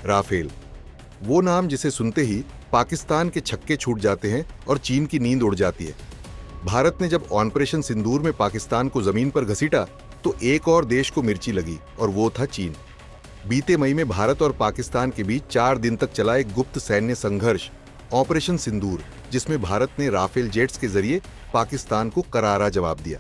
Rafale, वो नाम जिसे सुनते ही पाकिस्तान के छक्के छूट जाते हैं और चीन की नींद उड़ जाती है। भारत ने जब ऑपरेशन सिंदूर में पाकिस्तान को जमीन पर घसीटा तो एक और देश को मिर्ची लगी और वो था चीन। बीते मई में भारत और पाकिस्तान के बीच 4 दिन तक चला एक गुप्त सैन्य संघर्ष ऑपरेशन सिंदूर, जिसमें भारत ने राफेल जेट्स के जरिए पाकिस्तान को करारा जवाब दिया।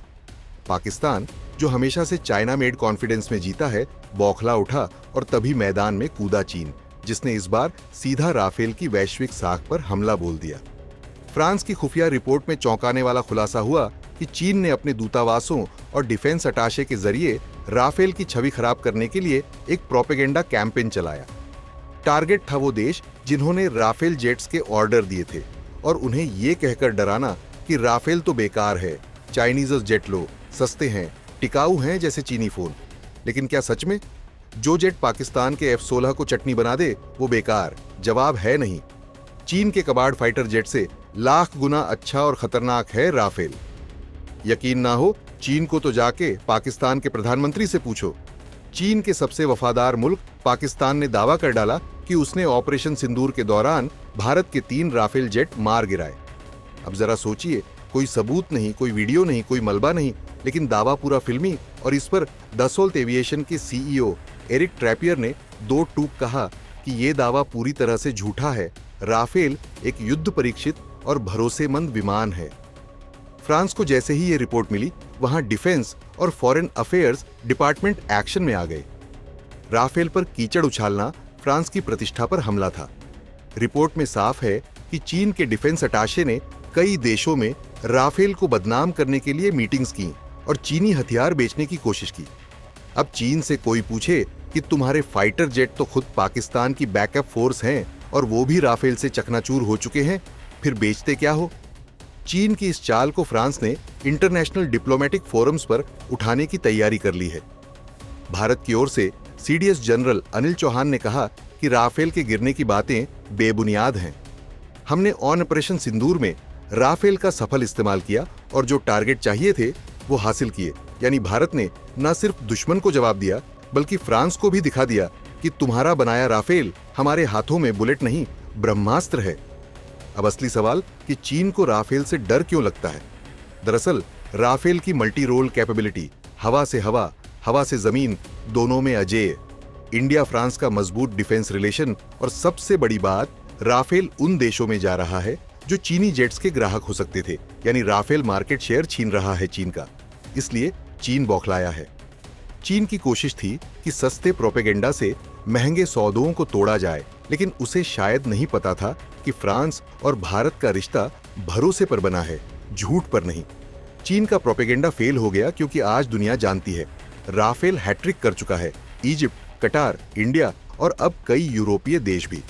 पाकिस्तान, जो हमेशा से चाइना मेड कॉन्फिडेंस में जीता है, बौखला उठा और तभी मैदान में कूदा चीन, जिसने इस बार सीधा राफेल की वैश्विक साख पर हमला बोल दिया। फ्रांस की खुफिया रिपोर्ट में चौंकाने वाला खुलासा हुआ कि चीन ने अपने दूतावासों और डिफेंस अटाशे के जरिए राफेल की छवि खराब करने के लिए एक प्रोपेगेंडा कैंपेन चलाया। टारगेट था वो देश जिन्होंने राफेल जेट्स के ऑर्डर दिए थे और उन्हें ये कहकर डराना कि राफेल तो बेकार है, चाइनीज जेट लो, सस्ते हैं, टिकाऊ हैं जैसे चीनी फोन। लेकिन क्या सच में जो जेट पाकिस्तान के F-16 को चटनी बना दे वो बेकार? जवाब है नहीं। चीन के कबाड़ फाइटर जेट से लाख गुना अच्छा और खतरनाक है राफेल। यकीन ना हो, चीन को तो जाके पाकिस्तान के प्रधानमंत्री से पूछो। चीन के सबसे वफादार मुल्क पाकिस्तान ने दावा कर डाला कि उसने ऑपरेशन सिंदूर के दौरान भारत के 3 राफेल जेट मार गिराए। अब जरा सोचिए, कोई सबूत नहीं, कोई वीडियो नहीं, कोई मलबा नहीं, लेकिन दावा पूरा फिल्मी। और इस पर दसोल्ट एविएशन के CEO एरिक ट्रैपियर ने 2 टूक कहा कि ये दावा पूरी तरह से झूठा है। राफेल एक युद्ध परीक्षित और भरोसेमंद विमान है। फ्रांस को जैसे ही ये रिपोर्ट मिली, वहां डिफेंस और फॉरेन अफेयर्स डिपार्टमेंट एक्शन में आ गए। राफेल पर कीचड़ उछालना फ्रांस की प्रतिष्ठा पर हमला था। रिपोर्ट में साफ है कि चीन के डिफेंस अटाशे ने कई देशों में राफेल को बदनाम करने के लिए मीटिंग्स की और चीनी हथियार बेचने की कोशिश की। अब चीन से कोई पूछे कि तुम्हारे फाइटर जेट तो खुद पाकिस्तान की बैकअप फोर्स हैं और वो भी राफेल से चकनाचूर हो चुके हैं, फिर बेचते क्या हो? चीन की इस चाल को फ्रांस ने इंटरनेशनल डिप्लोमेटिक फोरम्स पर उठाने की तैयारी कर ली है। भारत की ओर से CDS जनरल अनिल चौहान ने कहा कि राफेल के गिरने की बातें बेबुनियाद हैं। हमने ऑपरेशन सिंदूर में राफेल का सफल इस्तेमाल किया और जो टारगेट चाहिए थे वो हासिल किए। यानी भारत ने न सिर्फ दुश्मन को जवाब दिया, बल्कि फ्रांस को भी दिखा दिया कि तुम्हारा बनाया राफेल हमारे हाथों में बुलेट नहीं, ब्रह्मास्त्र है। अब असली सवाल कि चीन को राफेल से डर क्यों लगता है? दरअसल राफेल की मल्टी रोल कैपेबिलिटी, हवा से हवा, हवा से जमीन, दोनों में अजेय। इंडिया फ्रांस का मजबूत डिफेंस रिलेशन और सबसे बड़ी बात, राफेल उन देशों में जा रहा है जो चीनी जेट्स के ग्राहक हो सकते थे। यानी राफेल मार्केट शेयर छीन रहा है चीन का। इसलिए चीन बौखलाया है। चीन की कोशिश थी कि सस्ते प्रोपेगेंडा से महंगे सौदों को तोड़ा जाए, लेकिन उसे शायद नहीं पता था कि फ्रांस और भारत का रिश्ता भरोसे पर बना है, झूठ पर नहीं। चीन का प्रोपेगेंडा फेल हो गया क्योंकि आज दुनिया जानती है राफेल हैट्रिक कर चुका है। इजिप्ट, कटार, इंडिया और अब कई यूरोपीय देश भी।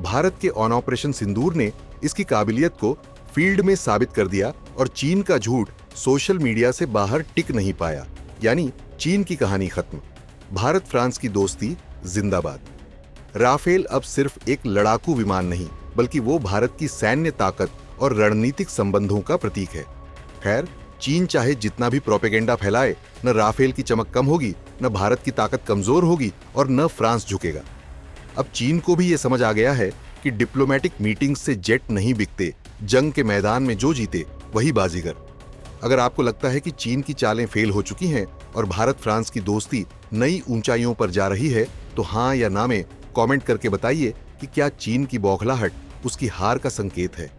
भारत के ऑपरेशन सिंदूर ने इसकी काबिलियत को फील्ड में साबित कर दिया और चीन का झूठ सोशल मीडिया से बाहर टिक नहीं पाया। यानी चीन की कहानी खत्म। भारत फ्रांस की दोस्ती जिंदाबाद। राफेल अब सिर्फ एक लड़ाकू विमान नहीं, बल्कि वो भारत की सैन्य ताकत और रणनीतिक संबंधों का प्रतीक है। खैर, चीन चाहे जितना भी प्रोपेगेंडा फैलाए, न राफेल की चमक कम होगी, न भारत की ताकत कमजोर होगी और न फ्रांस झुकेगा। अब चीन को भी ये समझ आ गया है कि डिप्लोमेटिक मीटिंग्स से जेट नहीं बिकते, जंग के मैदान में जो जीते वही बाजीगर। अगर आपको लगता है कि चीन की चालें फेल हो चुकी हैं और भारत फ्रांस की दोस्ती नई ऊंचाइयों पर जा रही है, तो हाँ या ना में कमेंट करके बताइए कि क्या चीन की बौखलाहट उसकी हार का संकेत है।